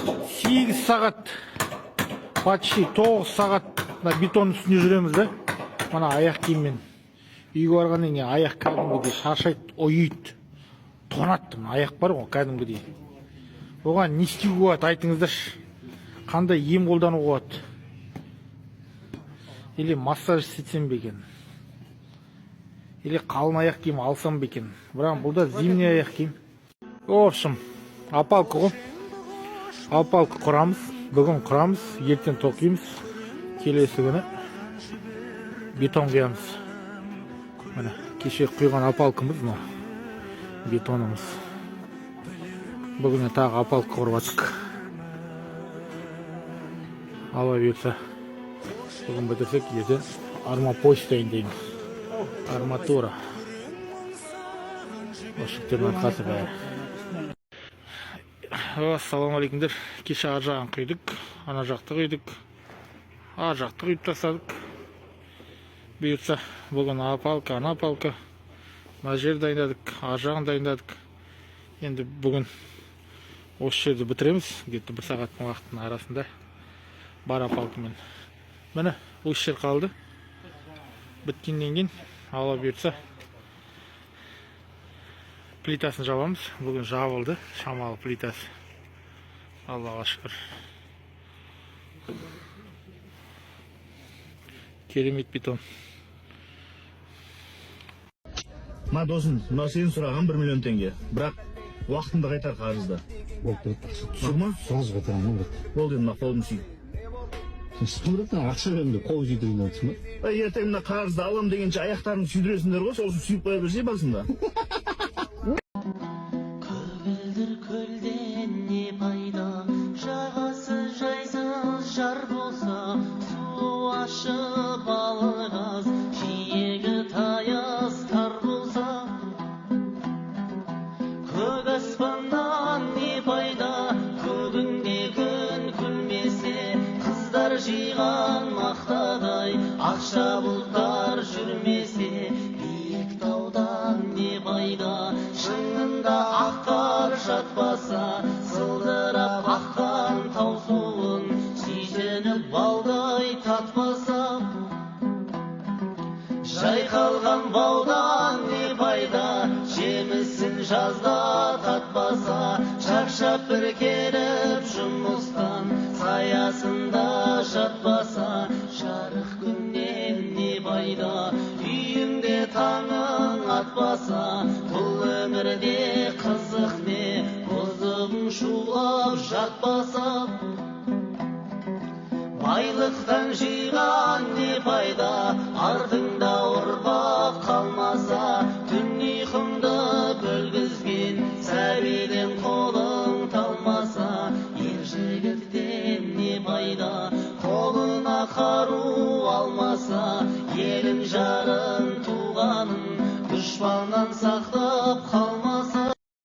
8 сағат, почти 9 сағат бетон үстінде жүреміз да. Мана аяқ киіммен. Үйге барғаннан кейін аяқ кәдімгідей шаршайды, ойыйды. Тонады, аяқ бар ғой кәдімгідей. Оған не істеуге болады, айтыңыздаршы. Қандай ем қолдануға болады? Или массаж істетсем бе екен? Или қалың аяқ киім алсам ба екен? Бірақ бұл да зимний аяқ киім. В общем, опалка ғой. Опалка құрамыз. Бүгін құрамыз, ертең тоқимыз. Келесі күні бетон құямыз. Міне, кеше құйған опалкамыз мына. Бетонымыз. Бүгін тағы опалка құрып атық. Ала берсе, бүгін бітірсек, ертең армапочтайын дейміз. Арматура. Ошықтердің арқасы бәрі. Ассалаумалейкумдер. Кеше ар жағын құйдық, ана жақты құйдық. Ар жақты құйып тастадық. Бұйыртса, бүгін опалка, ана опалка. Мына жер дайындадық, ар жағын дайындадық. Енді бүгін осы жерді бітіреміз. Где-то 1 сағаттың уақыттың арасында бар опалкамен. Міне, осы жер қалды. Біткеннен кейін ала бұйыртса плитасын жабамыз. Бүгін жабылды, шамалы плитасы. Аллаға шүкір. Керемет бетон. Ма досым, мына сен сұраған 1 миллион теңге. Бірақ уақытында қайтар қарызда. Болды. Тұр ма? Соңыз қайтарам, болды. Болды, мына қолым сүй. Сұрдың ақша беремді, қол жүйдірген отырсың ба? Ертең мына қарызды алам дегенше аяқтарын сүйдіресіңдер ғой, сосын сүйіп қоя берсе басында. Көгілдір көлден не пайда, жағасы жайсыз жар болса, су ашып балық аз, жиегі таяз тар болса. Көк аспаннан не пайда, көгінде күн күлмесе, қыздар жиған мақтадай, ақша бұлттар жүрмесе, биік таудан не пайда, шыңында ақтар жатпаса, сылдырап аққан тау суын, сүйсініп балдай татпаса. Жайқалған баудан не пайда, жемісін жазда татпаса, шаршап бір келіп жұмыстан, саясында жатпаса. Жарық күннен не пайда, үйіңде таңың атпаса, бұл өмірде қызық не, қозығың шулап жатпаса. Байлықтан жиған не пайда, артыңда